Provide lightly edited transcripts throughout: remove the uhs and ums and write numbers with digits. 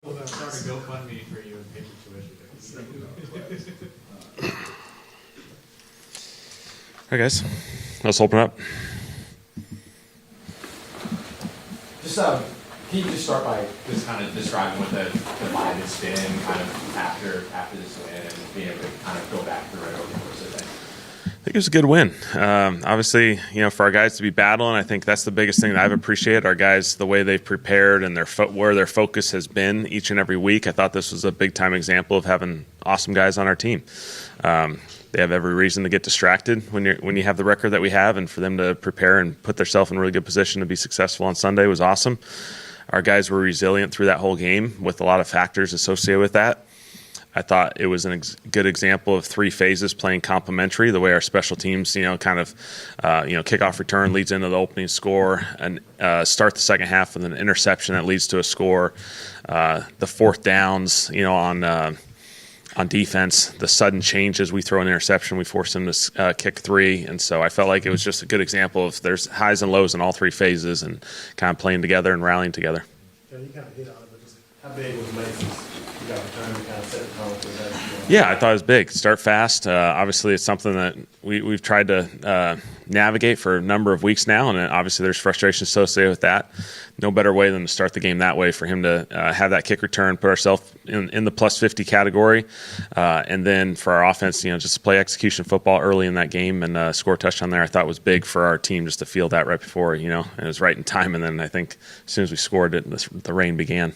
Well, then start a GoFundMe for you and pay your tuition. All right, guys, let's open up. Just can you just start by just kind of describing what the vibe has been kind of after this win and being able to kind of go back through it over the course of the day? I think it was a good win. Obviously, for our guys to be battling, I think that's the biggest thing that I've appreciated. Our guys, the way they've prepared and where their focus has been each and every week. I thought this was a big-time example of having awesome guys on our team. They have every reason to get distracted when you have the record that we have, and for them to prepare and put themselves in a really good position to be successful on Sunday was awesome. Our guys were resilient through that whole game with a lot of factors associated with that. I thought it was a good example of three phases playing complementary, the way our special teams, kickoff return leads into the opening score and start the second half with an interception that leads to a score. The fourth downs, on defense, the sudden changes, we throw an interception, we force them to kick three. And so I felt like it was just a good example of there's highs and lows in all three phases and kind of playing together and rallying together. Yeah, you kind of hit on it, but just how big was Macy's? You got return to kind of set the tone for that. Yeah, I thought it was big. Start fast. Obviously, it's something that we've tried to navigate for a number of weeks now, and obviously there's frustration associated with that. No better way than to start the game that way for him to have that kick return, put ourselves in the plus 50 category, and then for our offense, just to play execution football early in that game and score a touchdown there. I thought was big for our team just to feel that right before, and it was right in time. And then I think as soon as we scored it, the rain began.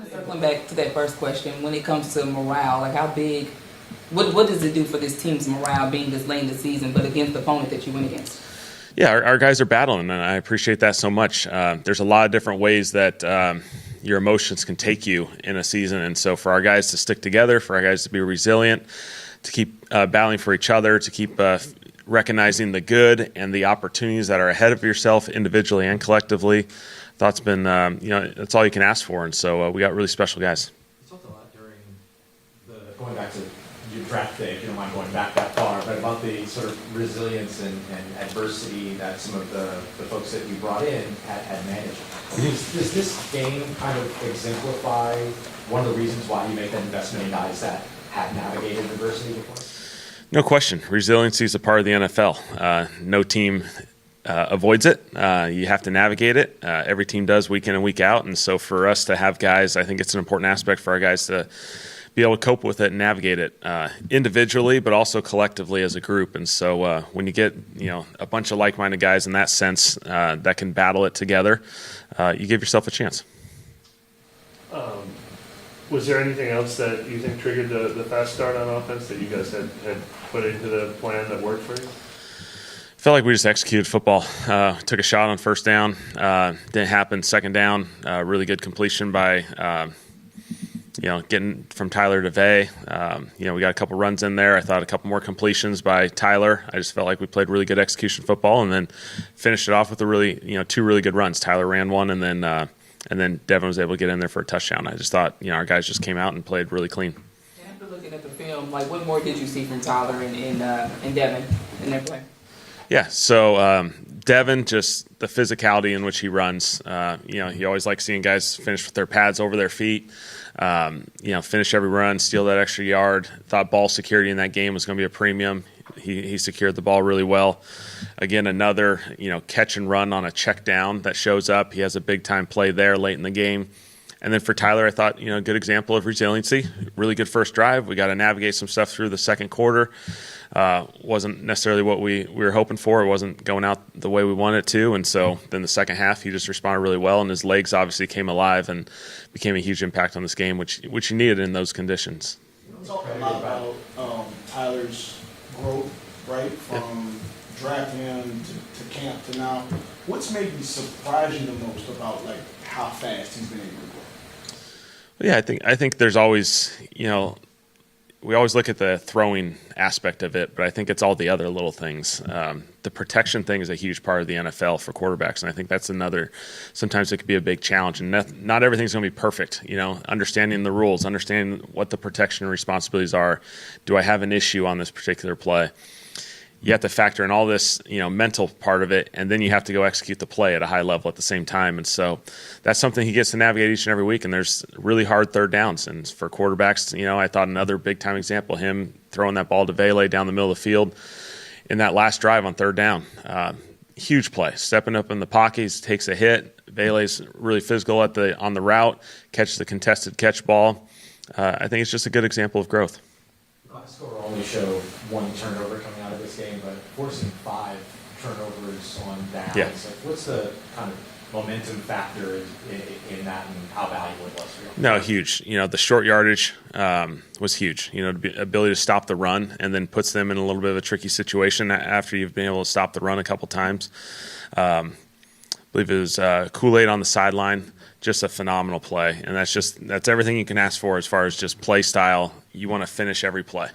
Circling back to that first question, when it comes to morale, like how big, what does it do for this team's morale being this late in the season, but against the opponent that you went against? Yeah, our guys are battling, and I appreciate that so much. There's a lot of different ways that your emotions can take you in a season, and so for our guys to stick together, for our guys to be resilient, to keep battling for each other, to keep recognizing the good and the opportunities that are ahead of yourself individually and collectively, thought's been, that's all you can ask for, and so we got really special guys. You talked a lot during going back to your draft day, if you don't mind going back that far, but about the sort of resilience and adversity that some of the folks that you brought in had managed. Does this game kind of exemplify one of the reasons why you make that investment in guys that have navigated adversity before? No question. Resiliency is a part of the NFL. No team avoids it. You have to navigate it. Every team does week in and week out. And so for us to have guys, I think it's an important aspect for our guys to be able to cope with it and navigate it individually, but also collectively as a group. And so when you get a bunch of like-minded guys in that sense that can battle it together, you give yourself a chance. Was there anything else that you think triggered the fast start on offense that you guys had put into the plan that worked for you? Felt like we just executed football. Took a shot on first down. Didn't happen. Second down, really good completion by getting from Tyler to Vay. We got a couple runs in there. I thought a couple more completions by Tyler. I just felt like we played really good execution football, and then finished it off with two really good runs. Tyler ran one, and then Devin was able to get in there for a touchdown. I just thought our guys just came out and played really clean. After looking at the film, what more did you see from Tyler and Devin in their play? Yeah, so Devin, just the physicality in which he runs. He always likes seeing guys finish with their pads over their feet. Finish every run, steal that extra yard. Thought ball security in that game was going to be a premium. He secured the ball really well. Again, another catch and run on a check down that shows up. He has a big time play there late in the game. And then for Tyler, I thought a good example of resiliency. Really good first drive. We got to navigate some stuff through the second quarter. Wasn't necessarily what we were hoping for. It wasn't going out the way we wanted it to. And so then the second half, he just responded really well, and his legs obviously came alive and became a huge impact on this game, which he needed in those conditions. Talk a lot about Tyler's growth, right, from drafting him to camp to now. What's maybe surprised you the most about how fast he's been able to grow? Yeah, I think there's always, we always look at the throwing aspect of it, but I think it's all the other little things. The protection thing is a huge part of the NFL for quarterbacks, and I think that's sometimes it could be a big challenge, and not everything's going to be perfect. Understanding the rules, understanding what the protection responsibilities are. Do I have an issue on this particular play? you have to factor in all this, mental part of it, and then you have to go execute the play at a high level at the same time. And so that's something he gets to navigate each and every week. And there's really hard third downs. And for quarterbacks, I thought another big time example, him throwing that ball to Vele down the middle of the field in that last drive on third down. Huge play, stepping up in the pocket, he takes a hit. Vele's really physical on the route, catches the contested catch ball. I think it's just a good example of growth. Box score only showed 1 turnover coming out of this game, but forcing 5 turnovers on downs. Yeah. Like, what's the kind of momentum factor in that, and how valuable it was for you? No, huge. The short yardage was huge. The ability to stop the run, and then puts them in a little bit of a tricky situation after you've been able to stop the run a couple times. I believe it was Kool-Aid on the sideline. Just a phenomenal play, and that's everything you can ask for as far as just play style. You want to finish every play.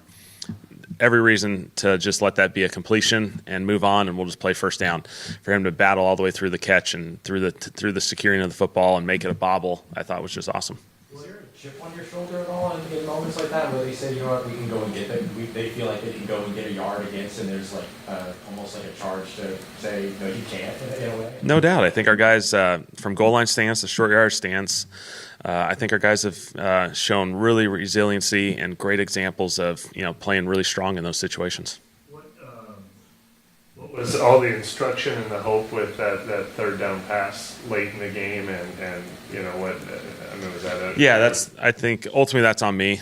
Every reason to just let that be a completion and move on, and we'll just play first down. For him to battle all the way through the catch and through the securing of the football and make it a bobble, I thought was just awesome. Was there a chip on your shoulder at all in moments like that where they said, you know what, we can go and get that? They feel like they can go and get a yard against, and there's like almost like a charge to say, no, you can't in a way? No doubt. I think our guys from goal line stance to short yard stance, I think our guys have shown really resiliency and great examples of playing really strong in those situations. What was all the instruction and the hope with that third down pass late in the game, and what? I mean, was that Yeah, I think ultimately that's on me.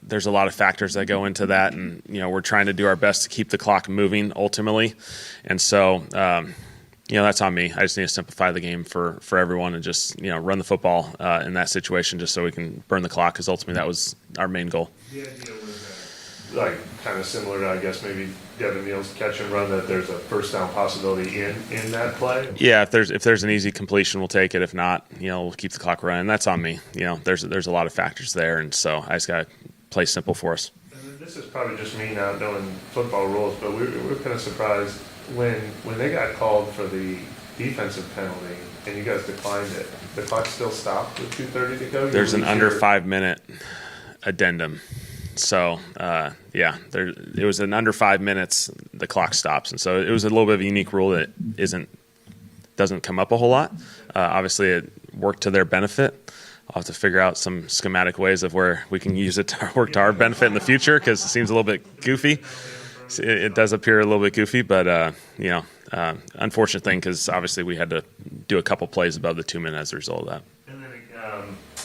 There's a lot of factors that go into that, and we're trying to do our best to keep the clock moving ultimately, and so. That's on me. I just need to simplify the game for everyone and just, run the football in that situation just so we can burn the clock, because ultimately that was our main goal. The idea was like kind of similar to, I guess, maybe Devin Neal's catch and run, that there's a first down possibility in that play? Yeah, if there's an easy completion, we'll take it. If not, we'll keep the clock running. That's on me. There's a lot of factors there, and so I just got to play simple for us. And this is probably just me not knowing football rules, but we were kind of surprised when they got called for the defensive penalty and you guys declined it. The clock still stopped with 2:30 to go. There's an under 5 minute addendum. So, it was an under 5 minutes, the clock stops. And so it was a little bit of a unique rule that doesn't come up a whole lot. Obviously, it worked to their benefit. I'll have to figure out some schematic ways of where we can use it to work to our benefit in the future, because it seems a little bit goofy. It does appear a little bit goofy, but, unfortunate thing, because obviously we had to do a couple plays above the 2 minutes as a result of that. And then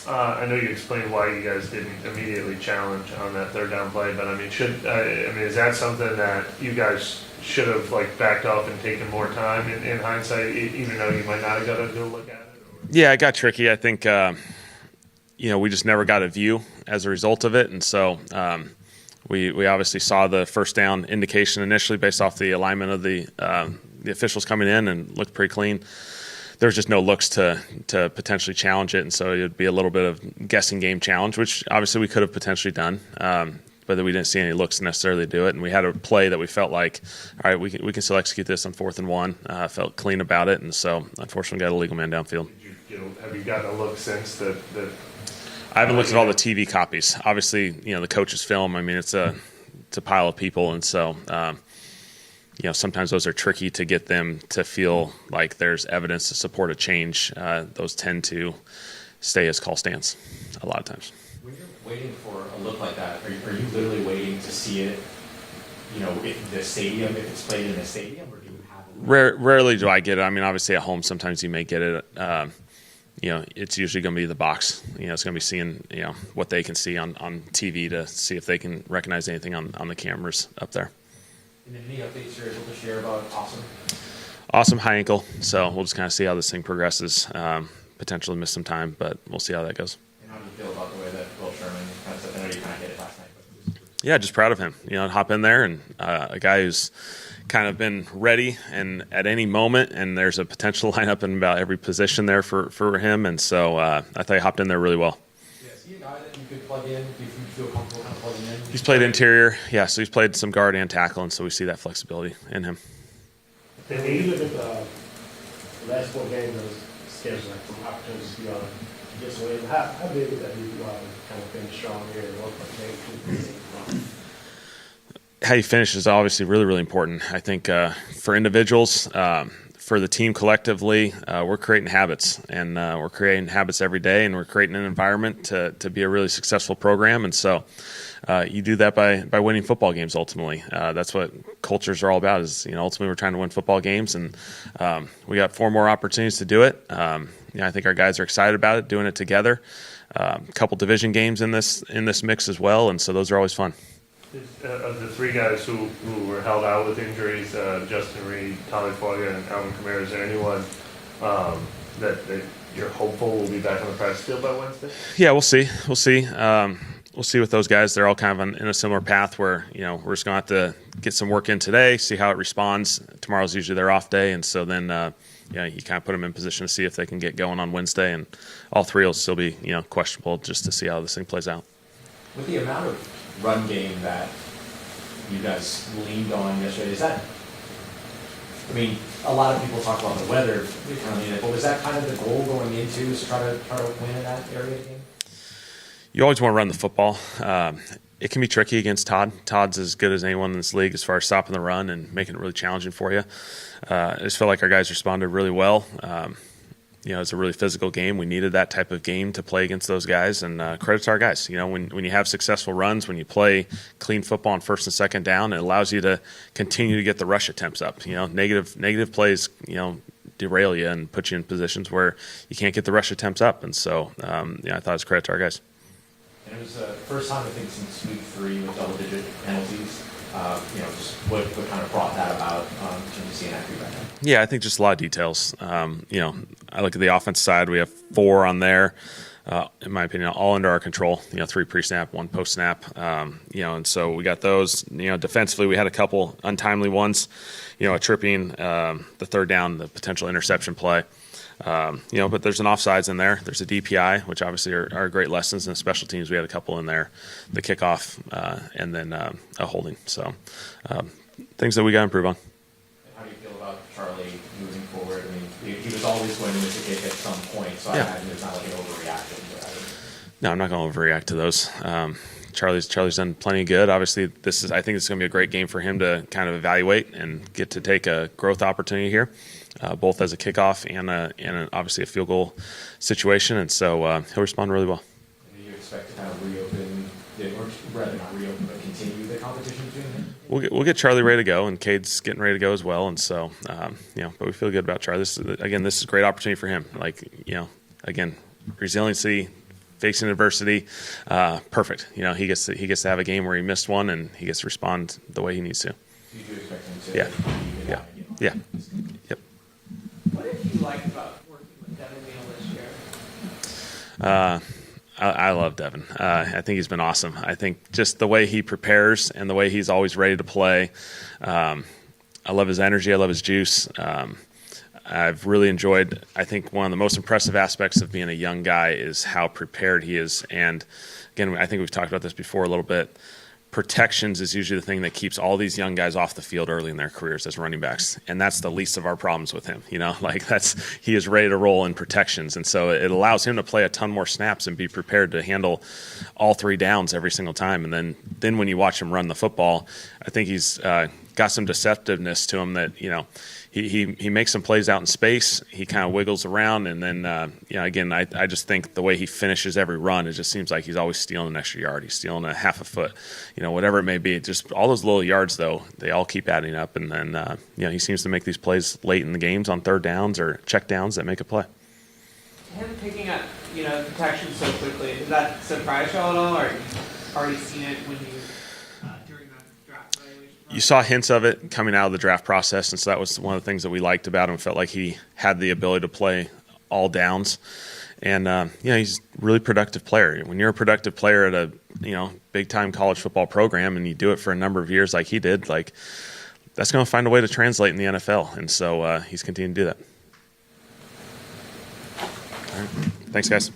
I know you explained why you guys didn't immediately challenge on that third down play, but I mean, is that something that you guys should have backed off and taken more time in hindsight, even though you might not have got a good look at it? Or? Yeah, it got tricky. I think we just never got a view as a result of it, and so we obviously saw the first down indication initially based off the alignment of the officials coming in, and looked pretty clean. There was just no looks to potentially challenge it, and so it would be a little bit of guessing game challenge, which obviously we could have potentially done, but we didn't see any looks necessarily to do it, and we had a play that we felt like, all right, we can still execute this on 4th and 1. Felt clean about it, and so unfortunately got a legal man downfield. Have you gotten a look since that? I haven't looked at all the TV copies. Obviously, the coach's film. I mean, it's a pile of people, and so sometimes those are tricky to get them to feel like there's evidence to support a change. Those tend to stay as call stance a lot of times. When you're waiting for a look like that, are you literally waiting to see it? If the stadium, if it's played in the stadium, or do you have a look? Rarely do I get it. I mean, obviously at home sometimes you may get it. It's usually going to be the box. It's going to be seeing, what they can see on TV to see if they can recognize anything on the cameras up there. And then any updates you're able to share about Ochsner? Awesome high ankle. So we'll just kind of see how this thing progresses. Potentially miss some time, but we'll see how that goes. And how do you feel about the way that Will Sherman kind of, I know you kind of hit it last night, but Yeah, just proud of him. Hop in there, and a guy who's kind of been ready and at any moment, and there's a potential lineup in about every position there for him, and so I thought he hopped in there really well. Yeah, is he a guy that you could plug in? Do you feel comfortable kind of plugging in? He's played interior, yeah, so he's played some guard and tackle, and so we see that flexibility in him. And when you look at the last 4 games of schedule, some opportunities to be on this way, how big is that you go out and kind of finish strong here and work for the game? how you finish is obviously really, really important. I think for individuals, for the team collectively, we're creating habits, and we're creating habits every day, and we're creating an environment to be a really successful program. And so you do that by winning football games. Ultimately, that's what cultures are all about. Is ultimately we're trying to win football games, and we got 4 more opportunities to do it. I think our guys are excited about it, doing it together. A couple division games in this mix as well, and so those are always fun. Of the 3 guys who were held out with injuries, Justin Reed, Tommy Foya, and Alvin Kamara, is there anyone that you're hopeful will be back on the practice field by Wednesday? Yeah, we'll see. We'll see with those guys. They're all kind of in a similar path where we're just going to have to get some work in today, see how it responds. Tomorrow's usually their off day, and so then you kind of put them in position to see if they can get going on Wednesday, and all 3 will still be questionable just to see how this thing plays out. With the amount of run game that you guys leaned on yesterday, is that, I mean, a lot of people talk about the weather, but was that kind of the goal going into, is to try to win in that area of the game? You always want to run the football. It can be tricky against Todd. Todd's as good as anyone in this league as far as stopping the run and making it really challenging for you. I just felt like our guys responded really well. It's a really physical game. We needed that type of game to play against those guys, and credit to our guys. When you have successful runs, when you play clean football on first and second down, it allows you to continue to get the rush attempts up. Negative plays, derail you and put you in positions where you can't get the rush attempts up. And so, I thought it was credit to our guys. And it was the first time, I think, since week 3 with double-digit penalties. Just what kind of brought that about? Can you see an accurate right now? Yeah, I think just a lot of details. I look at the offense side. We have 4 on there, in my opinion, all under our control. 3 pre-snap, 1 post-snap. And so we got those. Defensively, we had a couple untimely ones. A tripping, the third down, the potential interception play. But there's an offsides in there. There's a DPI, which obviously are great lessons. And special teams, we had a couple in there, the kickoff, and then a holding. So things that we got to improve on. How do you feel about Charlie moving forward? I mean, he was always going to miss a kick at some point, so I imagine it's not like an overreaction. No, I'm not going to overreact to those. Charlie's done plenty good. Obviously, I think it's going to be a great game for him to kind of evaluate and get to take a growth opportunity here. Both as a kickoff and obviously a field goal situation, and so he'll respond really well. Do you expect to kind of reopen, or rather not reopen, but continue the competition between them? We'll get Charlie ready to go, and Cade's getting ready to go as well, and so but we feel good about Charlie. This is a great opportunity for him. Again, resiliency, facing adversity, perfect. He gets to have a game where he missed one, and he gets to respond the way he needs to. So you do expect him to? Yeah. Yep. What did you like about working with Devin Neal this year? I love Devin. I think he's been awesome. I think just the way he prepares and the way he's always ready to play. I love his energy. I love his juice. I've really enjoyed, I think one of the most impressive aspects of being a young guy is how prepared he is. And again, I think we've talked about this before a little bit. Protections is usually the thing that keeps all these young guys off the field early in their careers as running backs. And that's the least of our problems with him. He is ready to roll in protections. And so it allows him to play a ton more snaps and be prepared to handle all 3 downs every single time. And then when you watch him run the football, I think he's got some deceptiveness to him that, he makes some plays out in space. He kind of wiggles around, and then again, I just think the way he finishes every run, it just seems like he's always stealing an extra yard. He's stealing a half a foot, whatever it may be. Just all those little yards, though, they all keep adding up, and then he seems to make these plays late in the games on third downs or check downs that make a play. Him picking up, protection so quickly, does that surprise you all at all, or you've already seen it when you during the draft evaluation? You saw hints of it coming out of the draft process, and so that was one of the things that we liked about him. Felt like he had the ability to play all downs, and he's a really productive player. When you're a productive player at a big time college football program, and you do it for a number of years like he did, that's going to find a way to translate in the NFL, and so he's continuing to do that. All right, thanks, guys.